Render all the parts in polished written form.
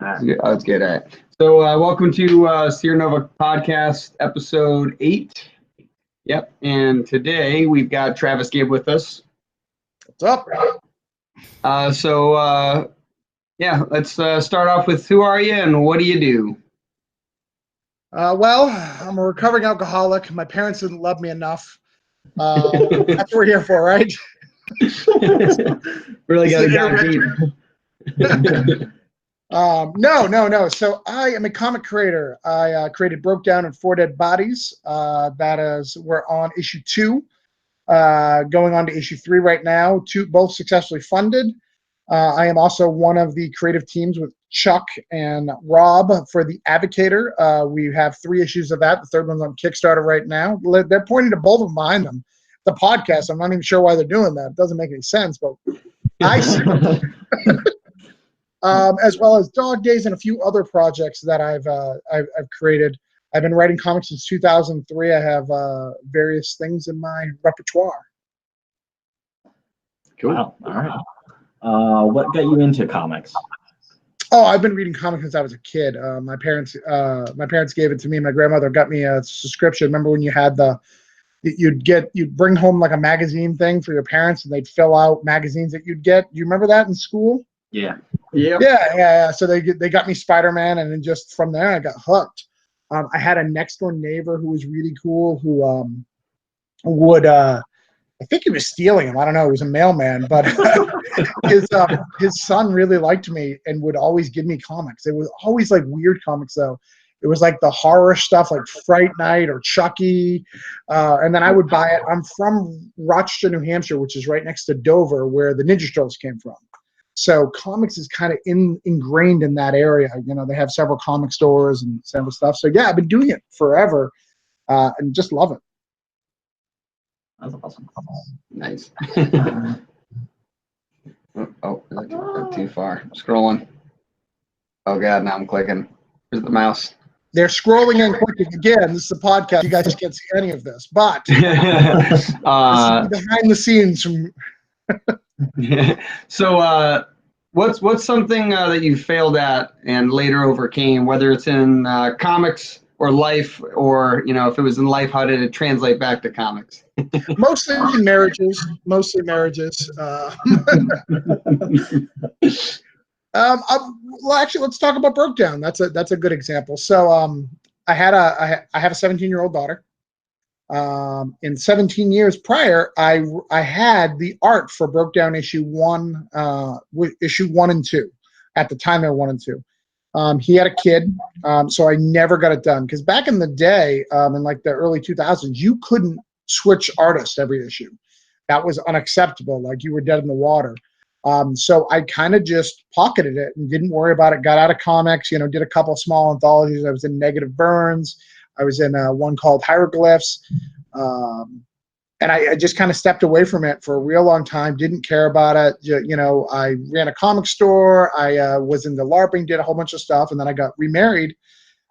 Let's get it. So welcome to Sierra Nova Podcast, episode 8. Yep, and today we've got Travis Gibb with us. What's up? Let's start off with who are you and what do you do? Well, I'm a recovering alcoholic. My parents didn't love me enough. That's what we're here for, right? Really got to dive deep. No. So I am a comic creator. I created Broke Down and Four Dead Bodies. We're on issue 2, going on to issue 3 right now. Both successfully funded. I am also one of the creative teams with Chuck and Rob for the Advocator. We have 3 issues of that. The third one's on Kickstarter right now. They're pointing to both of them behind them. The podcast, I'm not even sure why they're doing that. It doesn't make any sense, but I see. As well as Dog Days and a few other projects that I've created. I've been writing comics since 2003. I have various things in my repertoire. Cool. Wow. All right. What got you into comics? Oh, I've been reading comics since I was a kid. My parents gave it to me. My grandmother got me a subscription. Remember when you had you'd bring home like a magazine thing for your parents, and they'd fill out magazines that you'd get. Do you remember that in school? Yeah. Yeah. So they got me Spider-Man, and then just from there I got hooked. I had a next door neighbor who was really cool, who would I think he was stealing them. I don't know. He was a mailman, but his son really liked me and would always give me comics. It was always like weird comics though. It was like the horror stuff, like Fright Night or Chucky, and then I would buy it. I'm from Rochester, New Hampshire, which is right next to Dover, where the Ninja Turtles came from. So comics is kind of ingrained in that area. You know, they have several comic stores and several stuff. So yeah, I've been doing it forever, and just love it. That's awesome. Nice. Too far. Scrolling. Oh God, now I'm clicking. Where's the mouse? They're scrolling and clicking again. This is a podcast. You guys can't see any of this, but this is behind the scenes from. So, what's something that you failed at and later overcame? Whether it's in comics or life, or if it was in life, how did it translate back to comics? Mostly marriages. Well, actually, let's talk about Broke Down. That's a good example. So, I have a 17-year-old daughter. In 17 years prior, I had the art for Broke Down issue 1 and 2. At the time, they were 1 and 2. He had a kid, so I never got it done. Because back in the day, in like the early 2000s, you couldn't switch artists every issue. That was unacceptable. Like you were dead in the water. So I kind of just pocketed it and didn't worry about it. Got out of comics, did a couple small anthologies. I was in Negative Burns. I was in one called Hieroglyphs. And I just kind of stepped away from it for a real long time. Didn't care about it. I ran a comic store. I was into LARPing, did a whole bunch of stuff. And then I got remarried.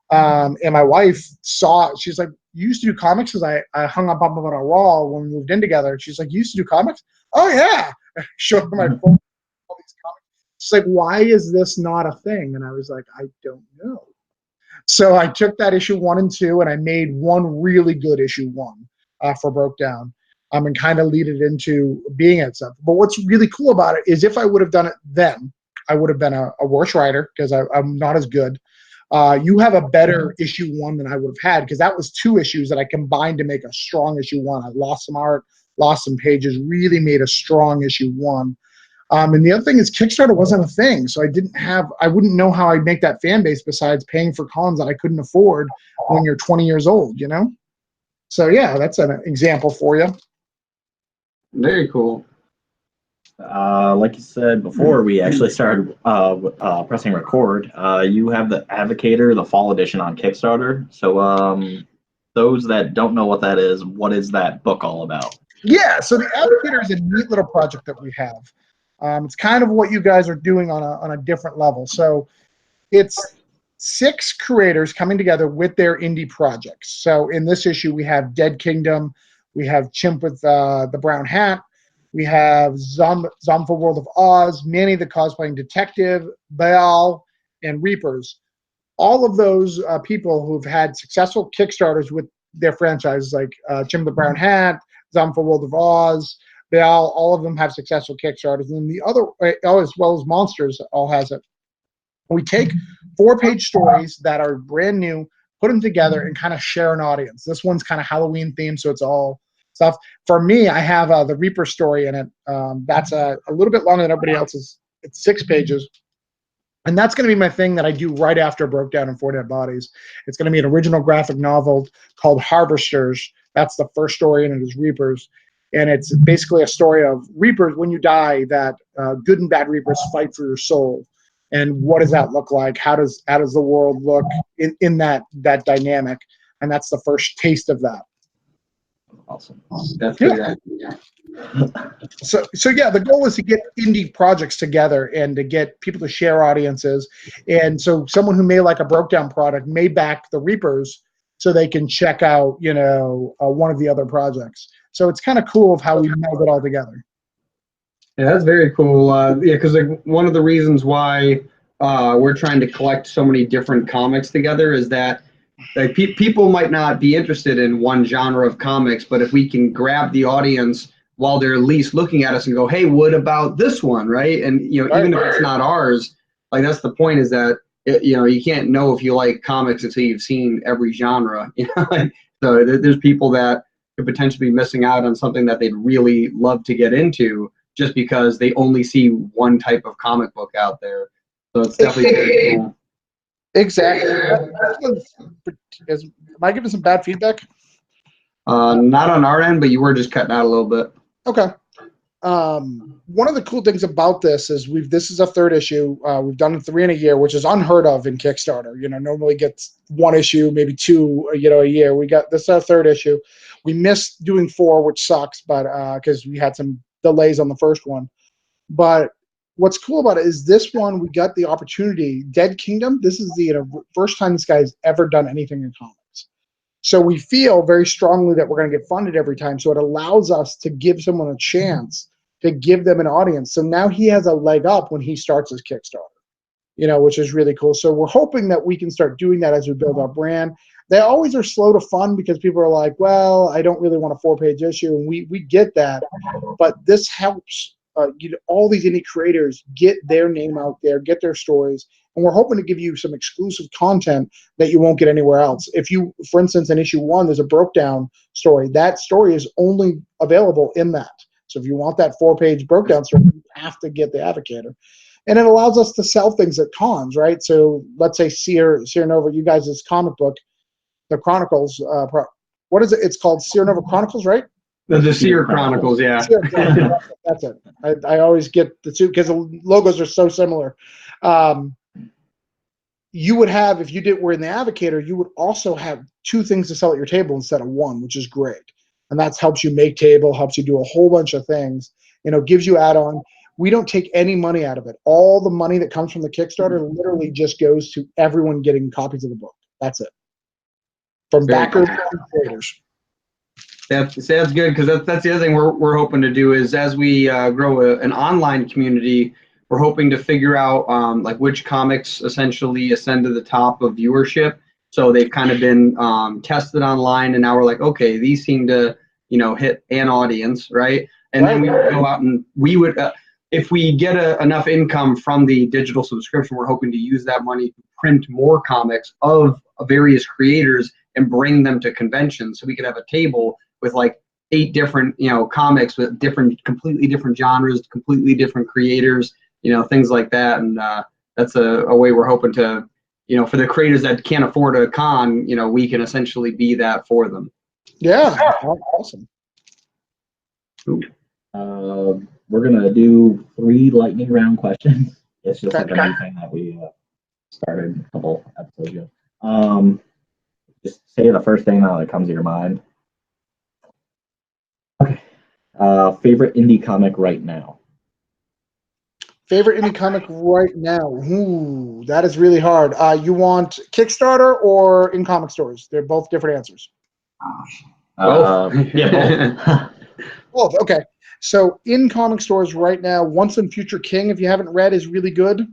And my wife she's like, you used to do comics? Because I hung up on a wall when we moved in together. She's like, you used to do comics? Oh, yeah. I showed her my phone, all these comics. She's like, why is this not a thing? And I was like, I don't know. So I took that issue 1 and 2, and I made one really good issue 1 for Broke Down, and kind of lead it into being at something. But what's really cool about it is if I would have done it then, I would have been a worse writer because I'm not as good. You have a better issue 1 than I would have had because that was 2 issues that I combined to make a strong issue 1. I lost some art, lost some pages, really made a strong issue 1. And the other thing is Kickstarter wasn't a thing, so I wouldn't know how I'd make that fan base besides paying for cons that I couldn't afford when you're 20 years old, So yeah, that's an example for you. Very cool. Like you said before, we actually started pressing record. You have the Advocator, the Fall Edition on Kickstarter. So those that don't know what that is, what is that book all about? Yeah, so the Advocator is a neat little project that we have. It's kind of what you guys are doing on a different level. So it's 6 creators coming together with their indie projects. So in this issue, we have Dead Kingdom, we have Chimp with the brown hat, we have Zomfa World of Oz, Manny the cosplaying detective, Baal, and Reapers, all of those people who've had successful Kickstarters with their franchises, like Jim the Brown Hat, Zombie for World of Oz, they all of them have successful Kickstarters. And the other, as well as Monsters, all has it. We take 4-page stories that are brand new, put them together, and kind of share an audience. This one's kind of Halloween themed, so it's all stuff. For me, I have the Reaper story in it. That's a little bit longer than everybody else's. It's 6 pages. And that's going to be my thing that I do right after Broke Down and 4 Dead Bodies. It's going to be an original graphic novel called Harvesters. That's the first story in it, is Reapers. And it's basically a story of Reapers, when you die, that good and bad Reapers fight for your soul. And what does that look like? How does the world look in that dynamic? And that's the first taste of that. Awesome. That's good. Yeah. So yeah, the goal is to get indie projects together and to get people to share audiences. And so someone who may like a Broke Down product may back the Reapers so they can check out, one of the other projects. So it's kind of cool of how we meld it all together. Yeah, that's very cool. Yeah, because one of the reasons why we're trying to collect so many different comics together is that people might not be interested in one genre of comics, but if we can grab the audience while they're at least looking at us and go, hey, what about this one, right? And even if it's not ours, like that's the point, is that you can't know if you like comics until you've seen every genre. So there's people that could potentially be missing out on something that they'd really love to get into just because they only see one type of comic book out there. So it's definitely very cool. Exactly. Am I giving some bad feedback? Not on our end, but you were just cutting out a little bit. Okay. One of the cool things about this is this is a 3rd issue. We've done 3 in a year, which is unheard of in Kickstarter. Normally gets 1 issue, maybe 2, a year. This is our 3rd issue. We missed doing 4, which sucks, but because we had some delays on the first one. But what's cool about it is this one, we got the opportunity. Dead Kingdom, this is the first time this guy's ever done anything in comics. So we feel very strongly that we're going to get funded every time. So it allows us to give someone a chance to give them an audience. So now he has a leg up when he starts his Kickstarter, which is really cool. So we're hoping that we can start doing that as we build our brand. They always are slow to fund because people are like, well, I don't really want a 4-page issue. And we get that. But this helps all these indie creators get their name out there, get their stories. And we're hoping to give you some exclusive content that you won't get anywhere else. If you, for instance, in issue 1, there's a Broke Down story. That story is only available in that. So if you want that 4-page Broke Down story, you have to get the Advocator. And it allows us to sell things at cons, right? So let's say Sierra Nova, you guys' comic book, the Chronicles, what is it? It's called Sierra Nova Chronicles, right? The Seer Chronicles, yeah. That's it. I always get the two because the logos are so similar. You would have, if you were in the Advocator, you would also have 2 things to sell at your table instead of 1, which is great. And that helps you make table, helps you do a whole bunch of things, gives you add-on. We don't take any money out of it. All the money that comes from the Kickstarter literally just goes to everyone getting copies of the book. That's it. From backers to creators. That's good, because that's the other thing we're hoping to do is as we grow an online community, we're hoping to figure out like which comics essentially ascend to the top of viewership. So they've kind of been tested online, and now we're like, okay, these seem to hit an audience, right? And then we would go out and we would, if we get enough income from the digital subscription, we're hoping to use that money to print more comics of various creators and bring them to conventions, so we could have a table with like 8 different comics with completely different genres, completely different creators, things like that. And that's a way we're hoping to, for the creators that can't afford a con, we can essentially be that for them. Yeah, awesome. We're gonna do 3 lightning round questions. It's just like a new thing that we started a couple episodes ago. Just say the first thing that comes to your mind. Okay. Favorite indie comic right now? Favorite indie comic right now? Ooh, that is really hard. You want Kickstarter or in comic stores? They're both different answers. Yeah, both. Both, okay. So in comic stores right now, Once and Future King, if you haven't read, is really good.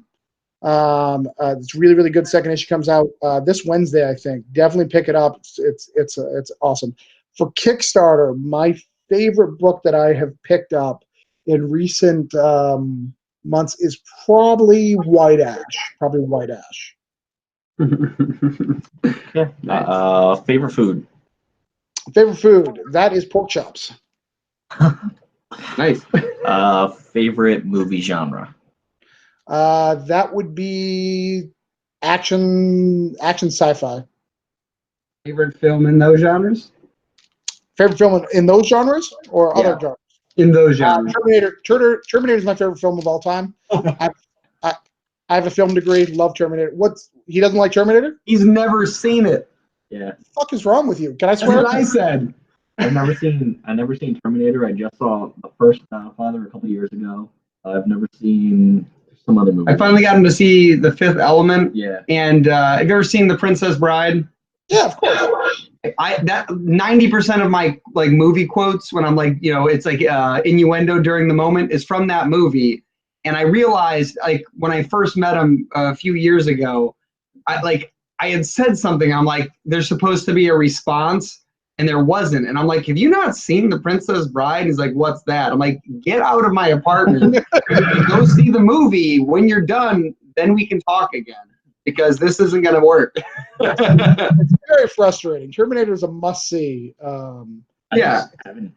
It's really, really good. Second issue comes out this Wednesday, I think. Definitely pick it up. It's awesome. For Kickstarter, my favorite book that I have picked up in recent months is probably White Ash. Yeah. Favorite food. Favorite food, that is pork chops. Nice. Favorite movie genre. That would be action sci-fi. Favorite film in those genres? Favorite film in those genres or other genres? In those genres. Terminator is my favorite film of all time. I have a film degree. Love Terminator. He doesn't like Terminator? He's never seen it. Yeah. What the fuck is wrong with you? Can I That's swear? what I said. I've never seen Terminator. I just saw the first Godfather a couple years ago. I've never seen some other movie. I finally got him to see The Fifth Element. Yeah. And have you ever seen The Princess Bride? Yeah, of course. That 90% of my like movie quotes when I'm like, it's like innuendo during the moment is from that movie. And I realized like when I first met him a few years ago, I had said something. I'm like, there's supposed to be a response, and there wasn't. And I'm like, have you not seen The Princess Bride? He's like, what's that? I'm like, get out of my apartment. Go see the movie. When you're done, then we can talk again, because this isn't going to work. It's very frustrating. Terminator is a must-see. Yeah. I haven't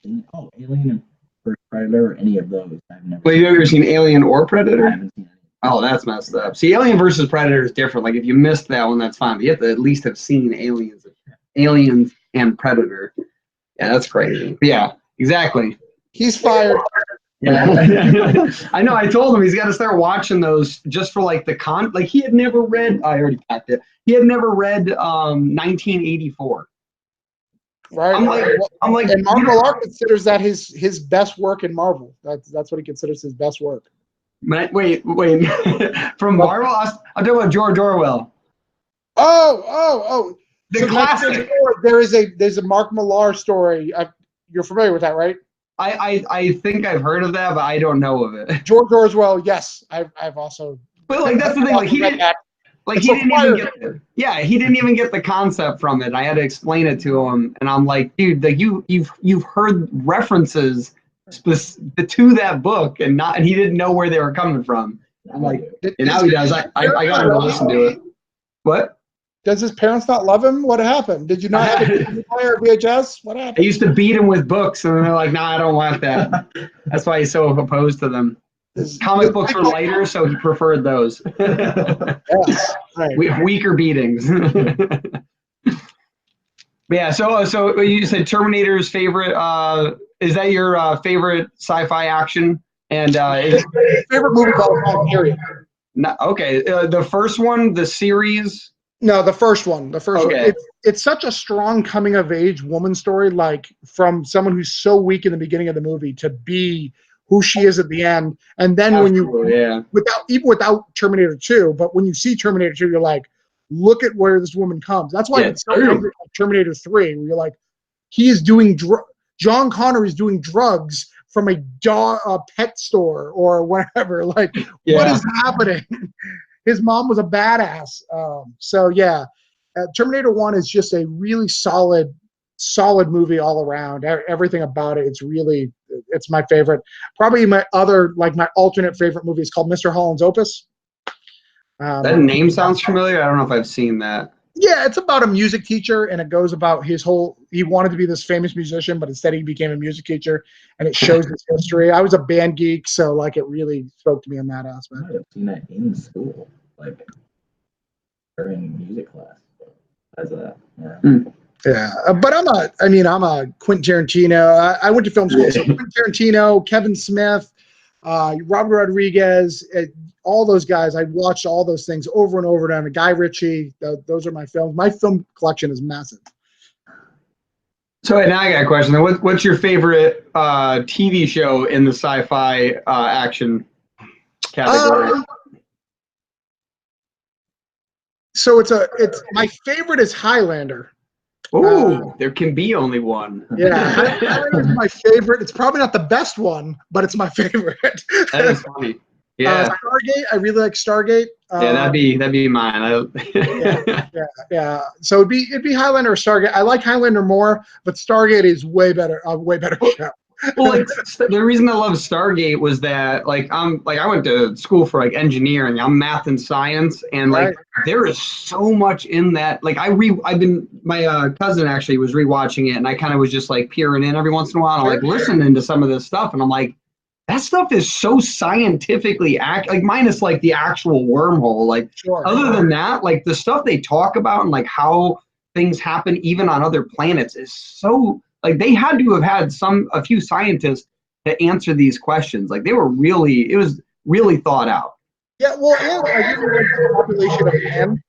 seen Alien and First Predator or any of those. I've never. Wait, you ever seen Alien or Predator? I haven't seen any. Oh, that's messed up. See, Alien versus Predator is different. Like, if you missed that one, that's fine. But you have to at least have seen Aliens and Predator. Yeah, that's crazy. But yeah, exactly. He's fired. Yeah. I know. I told him he's got to start watching those just for like like he had never read. I already packed it. He had never read 1984. Right. I'm like, and Mark Millar considers that his best work in Marvel. That's what he considers his best work. Wait. From Marvel, I'm talking about George Orwell. Oh. The so classic. There's a Mark Millar story. You're familiar with that, right? I think I've heard of that, but I don't know of it. George Orwell, yes, I've also. But like that's the thing. Like he didn't even get the concept from it. I had to explain it to him, and I'm like, dude, like you've heard references to that book, and he didn't know where they were coming from. I'm like, and now he does. I got to listen to it. What? Does his parents not love him? What happened? Did you not have a player VHS? What happened? I used to beat him with books, and they're like, "Nah, I don't want that." That's why he's so opposed to them. Comic books were lighter, so he preferred those. Yes, right. Weaker beatings. Yeah. So you said Terminator's favorite. Is that your favorite sci-fi action? And favorite movie of all time, period. Okay. The first one, the series. No, the first one. The first one. It's such a strong coming of age woman story, like from someone who's so weak in the beginning of the movie to be who she is at the end. And then without Terminator 2, but when you see Terminator 2, you're like, look at where this woman comes. That's why it's so like Terminator 3, where you're like, he is doing John Connor is doing drugs from a pet store or whatever. Like, what is happening? His mom was a badass. Terminator 1 is just a really solid movie all around. Everything about it, it's my favorite. Probably my alternate favorite movie is called Mr. Holland's Opus. That name sounds familiar. I don't know if I've seen that. Yeah, it's about a music teacher, and it goes about he wanted to be this famous musician, but instead he became a music teacher, and it shows his history. I was a band geek, so like it really spoke to me in that aspect. I might have seen that in school, like during music class. But I'm a Quentin Tarantino. I went to film school, so Quentin Tarantino, Kevin Smith, Robert Rodriguez, all those guys. I watched all those things over and over again. Guy Ritchie. Those are my films. My film collection is massive. So now I got a question. What's your favorite TV show in the sci-fi action category? So it's my favorite is Highlander. Oh, there can be only one. Yeah, Highlander is my favorite. It's probably not the best one, but it's my favorite. That is funny. Yeah. Stargate. I really like Stargate. Yeah, that'd be mine. Yeah. So it'd be Highlander or Stargate. I like Highlander more, but Stargate is way better show. Well, like the reason I love Stargate was that I went to school for like engineering. I'm math and science, and like there is so much in that. Like my cousin actually was rewatching it, and I kind of was just like peering in every once in a while, and I'm like listening to some of this stuff, and I'm like, that stuff is so scientifically like minus like the actual wormhole. Like other than that, like the stuff they talk about and like how things happen even on other planets is so. Like they had to have had a few scientists to answer these questions. Like it was really thought out. Yeah, well, I really like the population of man.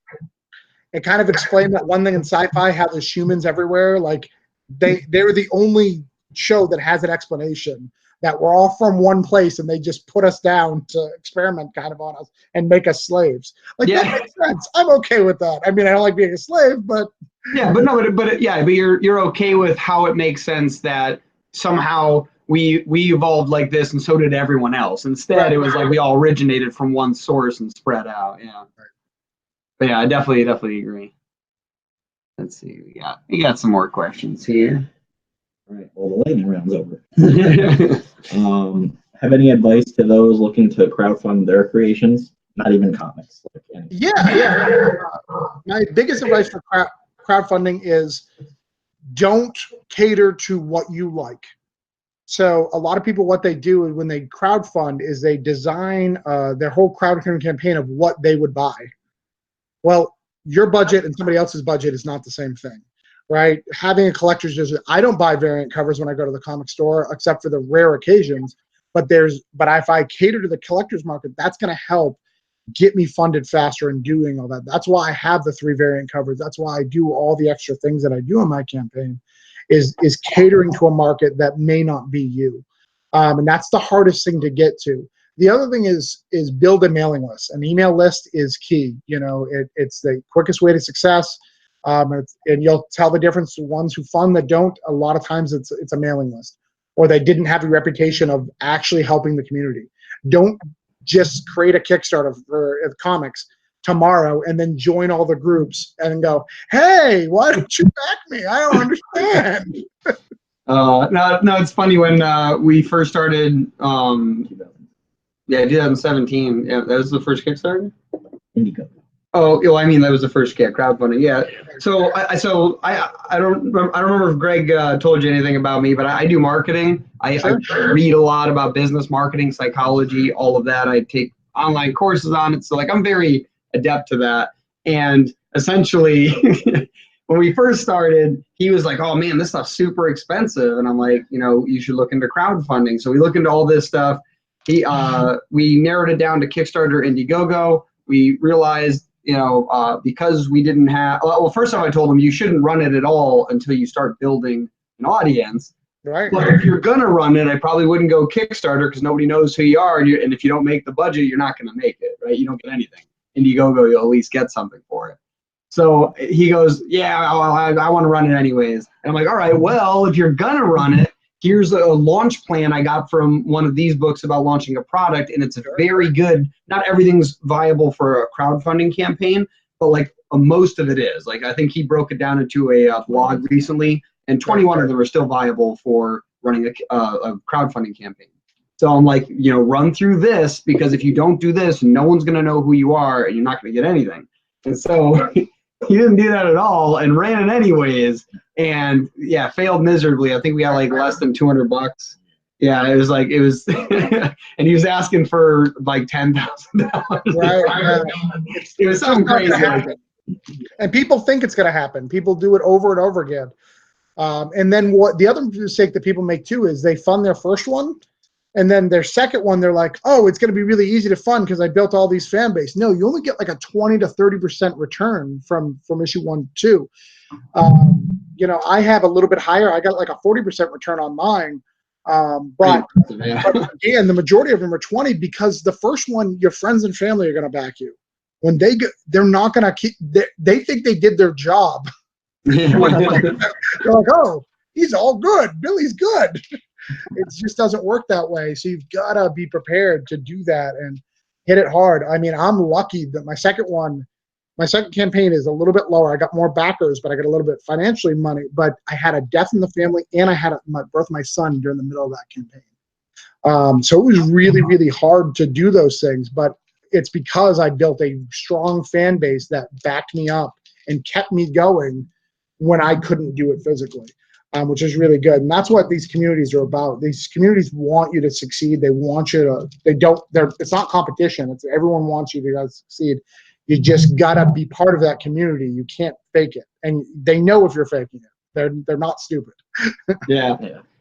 It kind of explained that one thing in sci-fi, how there's humans everywhere. Like they're the only show that has an explanation that we're all from one place and they just put us down to experiment kind of on us and make us slaves. Like that makes sense. I'm okay with that. I mean, I don't like being a slave, but but you're okay with how it makes sense that somehow we evolved like this and so did everyone else. Instead, it was like we all originated from one source and spread out. Yeah. But yeah, I definitely agree. Let's see. We got some more questions here. All right. Well, the lightning round's over. Have any advice to those looking to crowdfund their creations? Not even comics. My biggest advice for crowdfunding is don't cater to what you like. So a lot of people, what they do is when they crowdfund is they design their whole crowdfunding campaign of what they would buy. Well, your budget and somebody else's budget is not the same thing, right? Having a collector's edition, I don't buy variant covers when I go to the comic store, except for the rare occasions. But if I cater to the collector's market, that's going to help get me funded faster and doing all that. That's why I have the 3 variant covers. That's why I do all the extra things that I do in my campaign is catering to a market that may not be you. And that's the hardest thing to get to. The other thing is build a mailing list. An email list is key. You know, it's the quickest way to success. And you'll tell the difference to ones who fund that don't. A lot of times it's a mailing list, or they didn't have a reputation of actually helping the community. Don't just create a Kickstarter for comics tomorrow and then join all the groups and go, hey, why don't you back me? I don't understand. No, it's funny when we first started. 2017. Yeah, that was the first Kickstarter. Indiegogo. Oh, I mean that was the first crowdfunding. Yeah. So I don't remember if Greg told you anything about me, but I do marketing. I read a lot about business marketing, psychology, all of that. I take online courses on it. So like I'm very adept to that. And essentially, when we first started, he was like, "Oh man, this stuff's super expensive," and I'm like, you should look into crowdfunding. So we look into all this stuff. We narrowed it down to Kickstarter, Indiegogo. We realized, because we didn't have. Well, first off, I told him you shouldn't run it at all until you start building an audience. Right. But if you're gonna run it, I probably wouldn't go Kickstarter because nobody knows who you are, and if you don't make the budget, you're not gonna make it, right? You don't get anything. Indiegogo, you'll at least get something for it. So he goes, "Yeah, I want to run it anyways." And I'm like, "All right, well, if you're gonna run it, here's a launch plan I got from one of these books about launching a product, and it's very good. Not everything's viable for a crowdfunding campaign, but like most of it is. Like I think he broke it down into a blog recently, and 21 of them are still viable for running a crowdfunding campaign. So I'm like, run through this, because if you don't do this, no one's going to know who you are, and you're not going to get anything." And so he didn't do that at all and ran it anyways. And yeah, failed miserably. I think we got like less than $200. Yeah, it was, and he was asking for like $10,000. Right. It was something crazy. And people think it's going to happen. People do it over and over again. And then what the other mistake that people make too is they fund their first one, and then their second one, they're like, "Oh, it's going to be really easy to fund because I built all these fan base." No, you only get like a 20 to 30% return from issue 1 to 2. I have a little bit higher. I got like a 40% return on mine. But again, the majority of them are 20 because the first one, your friends and family are going to back you. When they're not going to keep. They think they did their job. They're like, "Oh, he's all good. Billy's good." It just doesn't work that way. So you've got to be prepared to do that. And hit it hard. I mean, I'm lucky that my second campaign is a little bit lower. I got more backers, but I got a little bit financially money. But I had a death in the family, and I had birth of my son during the middle of that campaign. So it was really, really hard to do those things. But it's because I built a strong fan base that backed me up and kept me going when I couldn't do it physically, which is really good. And that's what these communities are about. These communities want you to succeed. They want you to, it's not competition. It's everyone wants you to succeed. You just gotta be part of that community. You can't fake it. And they know if you're faking it. They're not stupid. Yeah.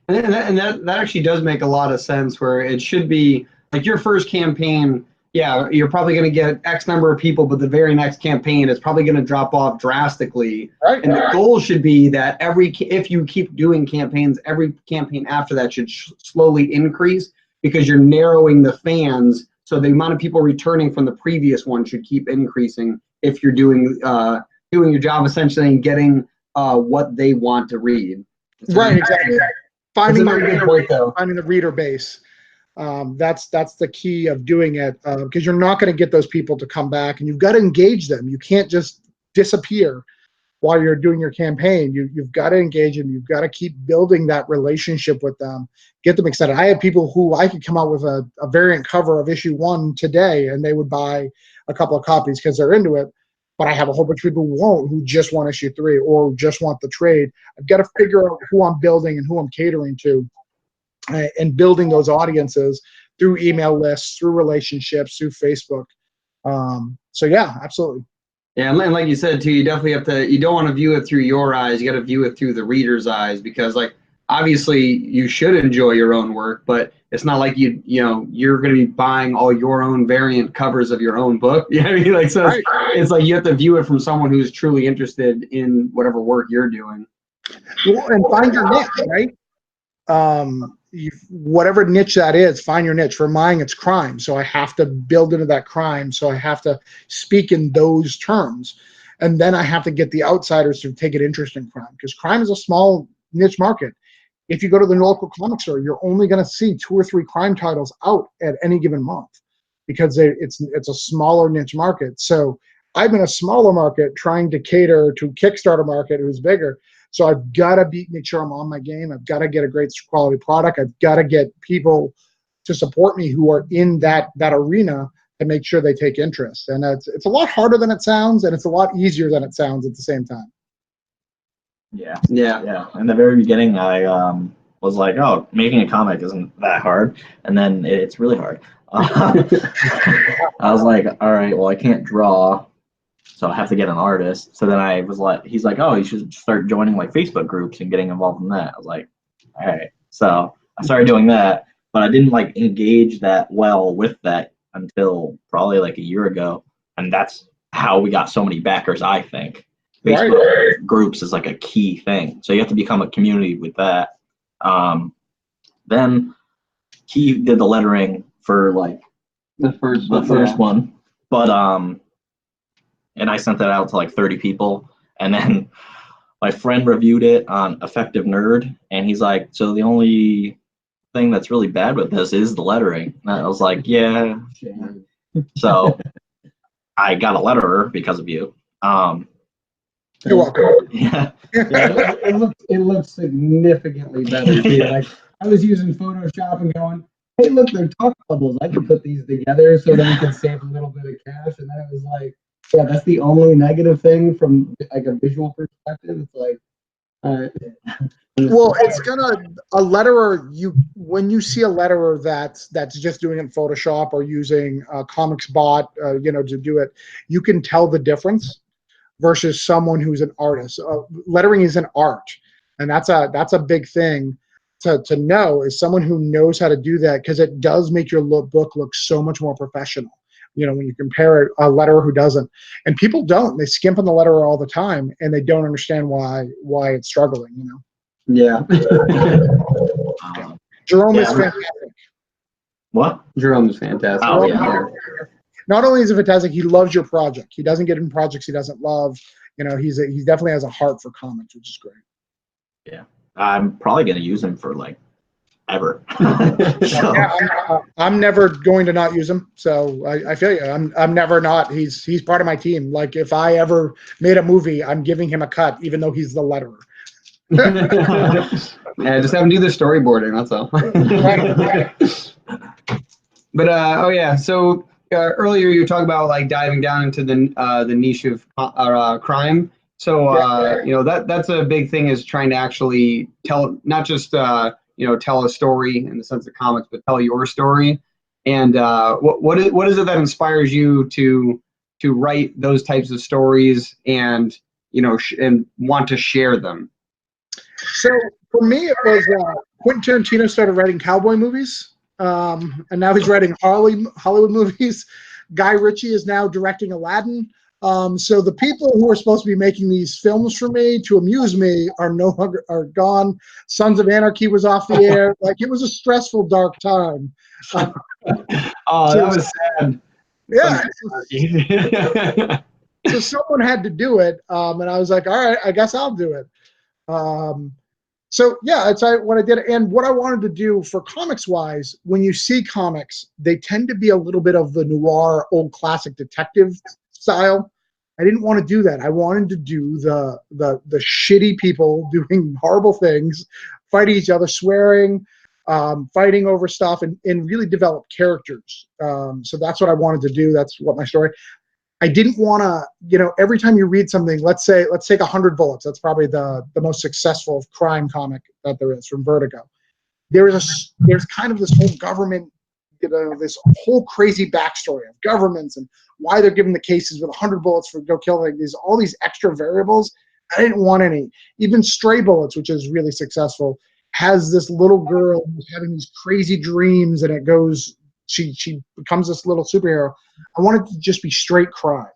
And that actually does make a lot of sense, where it should be like your first campaign. Yeah, you're probably going to get X number of people, but the very next campaign is probably going to drop off drastically. Right. And the goal should be that if you keep doing campaigns, every campaign after that should slowly increase, because you're narrowing the fans. So the amount of people returning from the previous one should keep increasing if you're doing your job essentially and getting what they want to read. Right, exactly. Finding the reader base. That's the key of doing it, because you're not going to get those people to come back, and you've got to engage them. You can't just disappear while you're doing your campaign. You've got to engage them. You've got to keep building that relationship with them, get them excited. I had people who I could come out with a variant cover of issue 1 today, and they would buy a couple of copies because they're into it. But I have a whole bunch of people who just want issue 3 or just want the trade. I've got to figure out who I'm building and who I'm catering to, and building those audiences through email lists, through relationships, through Facebook. So yeah, absolutely. Yeah, and like you said too, you definitely you don't want to view it through your eyes. You got to view it through the reader's eyes, because like obviously you should enjoy your own work, but it's not like you're going to be buying all your own variant covers of your own book. You know what I mean? Like, so right. It's like you have to view it from someone who's truly interested in whatever work you're doing. Well, and find your niche, right? Whatever niche that is, find your niche. For mine, it's crime, so I have to build into that crime, so I have to speak in those terms, and then I have to get the outsiders to take an interest in crime, because crime is a small niche market. If you go to the local comic store, you're only going to see 2 or 3 crime titles out at any given month, because it's a smaller niche market. So I'm in a smaller market trying to cater to Kickstarter market who's bigger. So I've got to make sure I'm on my game. I've got to get a great quality product. I've got to get people to support me who are in that arena to make sure they take interest. And it's a lot harder than it sounds, and it's a lot easier than it sounds at the same time. Yeah. In the very beginning, I was like, oh, making a comic isn't that hard. And then it's really hard. I was like, all right, well, I can't draw, so I have to get an artist. So then I was like, he's like, oh, you should start joining like Facebook groups and getting involved in that. I was like, all right. So I started doing that, but I didn't like engage that well with that until probably like a year ago. And that's how we got so many backers, I think. Facebook groups is like a key thing. So you have to become a community with that. Then he did the lettering for like the first one. But and I sent that out to like 30 people. And then my friend reviewed it on Effective Nerd, and he's like, so the only thing that's really bad with this is the lettering. And I was like, yeah. So I got a letterer because of you. You're welcome. Yeah. It looks significantly better too. Like I was using Photoshop and going, hey, look, they're talk bubbles. I can put these together so that we can save a little bit of cash. And then it was like, yeah, that's the only negative thing from like a visual perspective. It's like, well, it's a letterer. When you see a letterer that's just doing it in Photoshop or using Comics Bot, to do it, you can tell the difference versus someone who's an artist. Lettering is an art, and that's a big thing to know, is someone who knows how to do that, because it does make your book look so much more professional. When you compare a letterer who doesn't, and people don't, they skimp on the letterer all the time, and they don't understand why it's struggling. Yeah. Jerome is fantastic. What? Jerome is fantastic. Oh, yeah. Not only is he fantastic, he loves your project. He doesn't get in projects he doesn't love. He definitely has a heart for comics, which is great. Yeah, I'm probably gonna use him for like ever. Yeah, I'm never going to not use him. So I feel you. I'm never not. He's part of my team. Like if I ever made a movie, I'm giving him a cut, even though he's the letterer. Yeah, just have him do the storyboarding. That's all. But oh yeah, so earlier you were talking about like diving down into the niche of crime. So that's a big thing, is trying to actually tell, not just tell a story in the sense of comics, but tell your story. And what is it that inspires you to write those types of stories and and want to share them? So for me, it was Quentin Tarantino started writing cowboy movies, and now he's writing Hollywood movies. Guy Ritchie is now directing Aladdin. So the people who are supposed to be making these films for me to amuse me are no longer gone. Sons of Anarchy was off the air. Like, it was a stressful, dark time. That was sad. Yeah. So someone had to do it, and I was like, all right, I guess I'll do it. So yeah, it's what I did, and what I wanted to do for comics wise. When you see comics, they tend to be a little bit of the noir, old classic detective style. I didn't want to do that. I wanted to do the shitty people doing horrible things, fighting each other, swearing, fighting over stuff, and really develop characters. So that's what I wanted to do. That's what my story. I didn't want to, every time you read something, let's take 100 Bullets. That's probably the most successful crime comic that there is, from Vertigo. There's kind of this whole government, this whole crazy backstory of governments and why they're giving the cases with 100 bullets for go kill, like all these extra variables. I didn't want any. Even Stray Bullets, which is really successful, has this little girl who's having these crazy dreams, and it goes, she becomes this little superhero. I wanted to just be straight crime.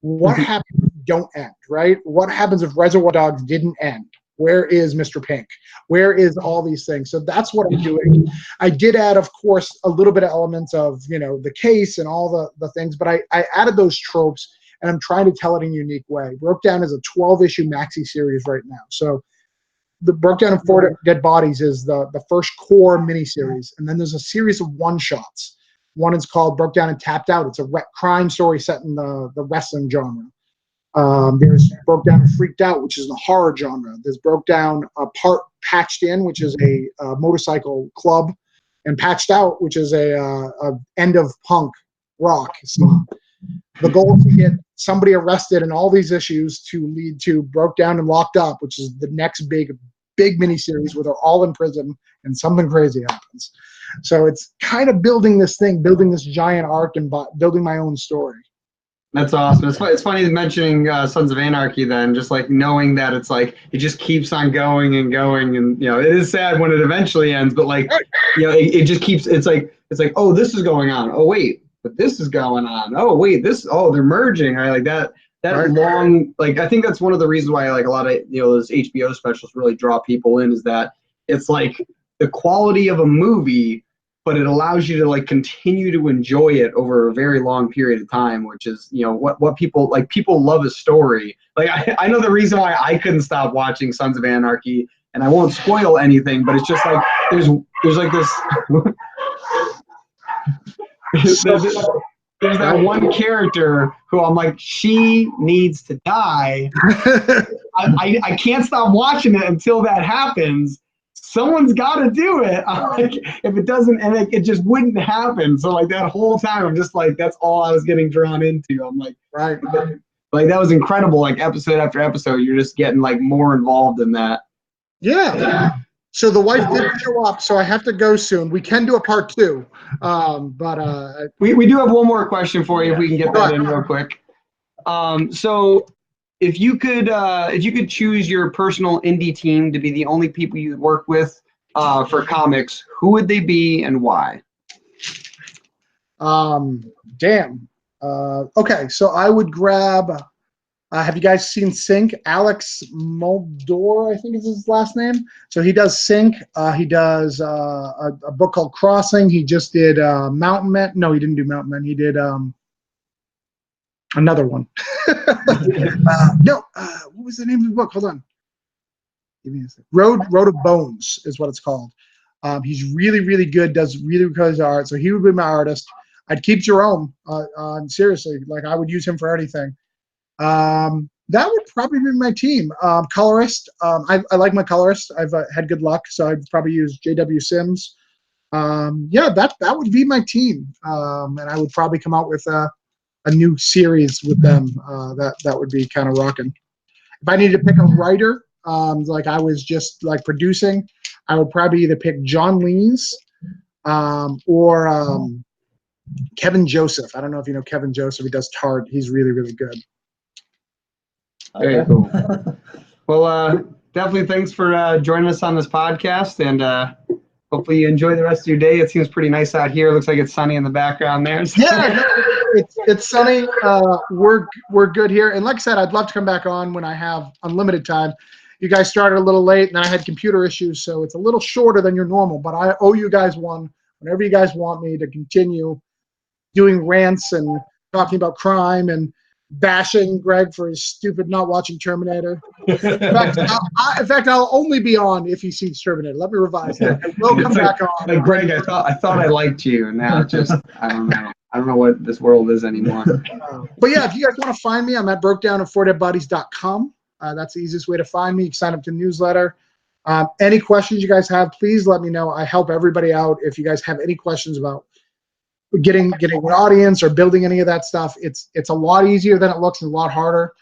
What happens if you don't end, right? What happens if Reservoir Dogs didn't end? Where is Mr. Pink? Where is all these things? So that's what I'm doing. I did add, of course, a little bit of elements of, the case and all the things, but I added those tropes, and I'm trying to tell it in a unique way. Broke Down is a 12-issue maxi series right now. So the Broke Down in 4 Dead Bodies is the first core miniseries, and then there's a series of one-shots. One is called Broke Down and Tapped Out. It's a crime story set in the wrestling genre. There's Broke Down and Freaked Out, which is the horror genre. There's Broke Down Part Patched In, which is a motorcycle club, and Patched Out, which is a end of punk rock song. The goal is to get somebody arrested in all these issues to lead to Broke Down and Locked Up, which is the next big miniseries where they're all in prison and something crazy happens. So it's kind of building this giant arc and building my own story. That's awesome. It's funny mentioning Sons of Anarchy then, just like knowing that it's like it just keeps on going and going, and it is sad when it eventually ends, but like it just keeps, it's like oh, this is going on, oh wait, but this is going on, oh wait, they're merging, right? Like that right. Long, like I think that's one of the reasons why like a lot of those HBO specials really draw people in, is that it's like the quality of a movie, but it allows you to like continue to enjoy it over a very long period of time, which is what people like. People love a story. Like I know the reason why I couldn't stop watching Sons of Anarchy, and I won't spoil anything, but it's just like there's like this there's that one character who I'm like, she needs to die. I can't stop watching it until that happens. Someone's got to do it. Like, if it doesn't, and it just wouldn't happen. So like that whole time, I'm just like, that's all I was getting drawn into. I'm like, right. Like that was incredible. Like episode after episode, you're just getting like more involved in that. Yeah. So the wife did show up, so I have to go soon. We can do a part 2, but we do have one more question for you if we can get that in real quick. So. If you could choose your personal indie team to be the only people you work with for comics, who would they be and why? Damn. Okay, so I would grab. Have you guys seen Sync? Alex Moldor, I think is his last name. So he does Sync. He does a book called Crossing. He just did Mountain Men. No, he didn't do Mountain Men. He did another one. What was the name of the book? Hold on. Give me a second. Road of Bones is what it's called. He's really, really good, does really good art. So he would be my artist. I'd keep Jerome. Seriously, like I would use him for anything. That would probably be my team. Colorist. I like my colorist. I've had good luck, so I'd probably use J.W. Sims. Yeah, that would be my team, and I would probably come out with a new series with them. That would be kind of rocking. If I needed to pick a writer, like I was just like producing, I would probably either pick John Lees or Kevin Joseph. I don't know if you know Kevin Joseph. He does Tart. He's really, really good. Very cool. Well, definitely thanks for joining us on this podcast, and hopefully you enjoy the rest of your day. It seems pretty nice out here. Looks like it's sunny in the background there. So. Yeah, it's sunny. We're good here. And like I said, I'd love to come back on when I have unlimited time. You guys started a little late, and then I had computer issues, so it's a little shorter than your normal. But I owe you guys one whenever you guys want me to continue doing rants and talking about crime and bashing Greg for his stupid not watching Terminator. In fact, I'll only be on if he sees Terminator. Let me revise that. I will come back on. Like Greg, I thought I liked you, and now it's just I don't know. I don't know what this world is anymore. But yeah, if you guys want to find me, I'm at brokedown@fourdeadbodies.com. That's the easiest way to find me. You can sign up to the newsletter. Any questions you guys have, please let me know. I help everybody out. If you guys have any questions about getting an audience or building any of that stuff, it's a lot easier than it looks and a lot harder.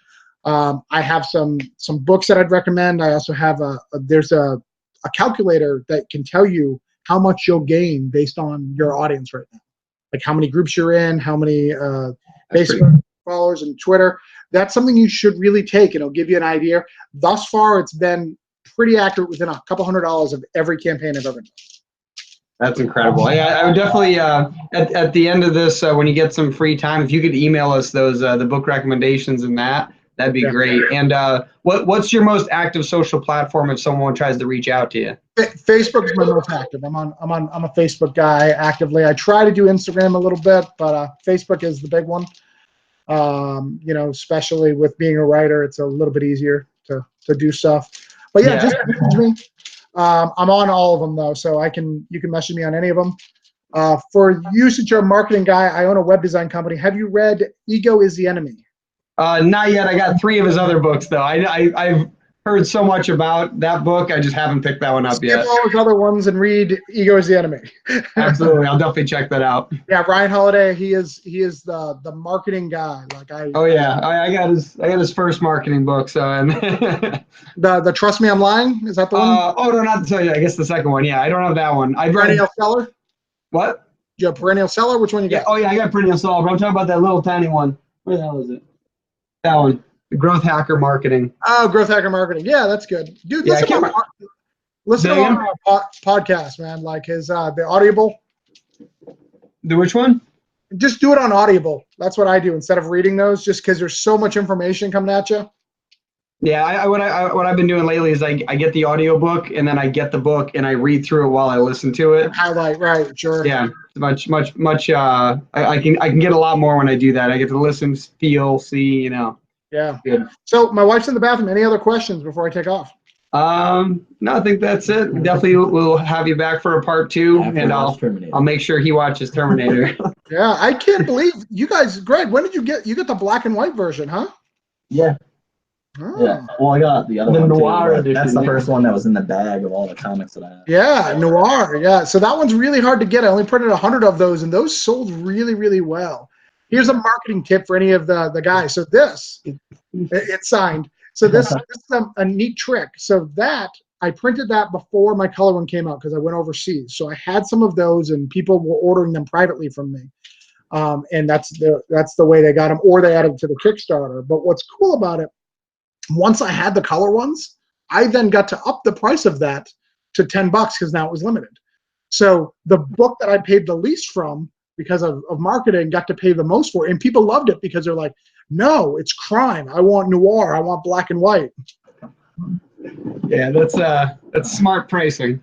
I have some books that I'd recommend. I also have there's a calculator that can tell you how much you'll gain based on your audience right now, like how many groups you're in, how many Facebook followers, and Twitter. That's something you should really take, and it'll give you an idea. Thus far, it's been pretty accurate within a couple $100 of every campaign I've ever done. That's incredible. Yeah, I would definitely at the end of this, when you get some free time, if you could email us those the book recommendations and that'd be great. And what's your most active social platform if someone tries to reach out to you? Facebook is my most active. I'm a Facebook guy actively. I try to do Instagram a little bit, but Facebook is the big one. Especially with being a writer, it's a little bit easier to do stuff. But yeah, just message me. I'm on all of them though, so you can message me on any of them. For you, since you're a marketing guy, I own a web design company. Have you read Ego is the Enemy? Not yet. I got 3 of his other books though. I've heard so much about that book. I just haven't picked that one up yet. Skip all his other ones and read Ego is the Enemy. Absolutely, I'll definitely check that out. Yeah, Ryan Holiday. He is the marketing guy. I got his first marketing book. So and the Trust Me I'm Lying, is that the one? No, not so. Yeah, I guess the second one. Yeah, I don't have that one. Perennial Seller. What? You have Perennial Seller. Which one you got? Oh yeah, I got Perennial Seller. But I'm talking about that little tiny one. Where the hell is it? That one. The Growth Hacker Marketing. Oh, Growth Hacker Marketing. Yeah, that's good. Dude, listen to our podcast, man. Like his the Audible. The which one? Just do it on Audible. That's what I do instead of reading those, just because there's so much information coming at you. Yeah, what I've been doing lately is I get the audiobook and then I get the book and I read through it while I listen to it. Highlight, right? Sure. Yeah, much. I can get a lot more when I do that. I get to listen, feel, see. Yeah. Good. So my wife's in the bathroom. Any other questions before I take off? No, I think that's it. Definitely we'll have you back for a part 2, and I'll make sure he watches Terminator. Yeah, I can't believe you guys. Greg, when did you get the black and white version, huh? Yeah. Oh. Yeah. Well, I got the other one Noir too, edition. that's the first one that was in the bag of all the comics that I have. Yeah, Noir. Yeah, so that one's really hard to get. I only printed 100 of those, and those sold really, really well. Here's a marketing tip for any of the guys. So it's signed. So this is a neat trick. So that I printed that before my color one came out because I went overseas. So I had some of those, and people were ordering them privately from me. And that's the way they got them, or they added to the Kickstarter. But what's cool about it, once I had the color ones, I then got to up the price of that to $10 because now it was limited. So the book that I paid the least from because of marketing got to pay the most for it. And people loved it because they're like, no, it's crime. I want noir. I want black and white. Yeah, that's smart pricing.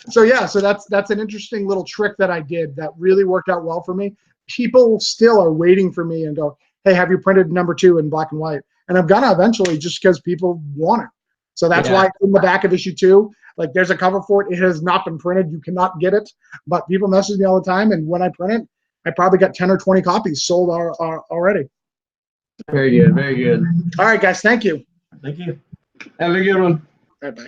So that's an interesting little trick that I did that really worked out well for me. People still are waiting for me and go, hey, have you printed number 2 in black and white? And I'm gonna eventually, just because people want it. So that's why in the back of issue 2, like there's a cover for it. It has not been printed. You cannot get it, but people message me all the time. And when I print it, I probably got 10 or 20 copies sold already. Very good. Very good. All right, guys. Thank you. Thank you. Have a good one. Bye-bye.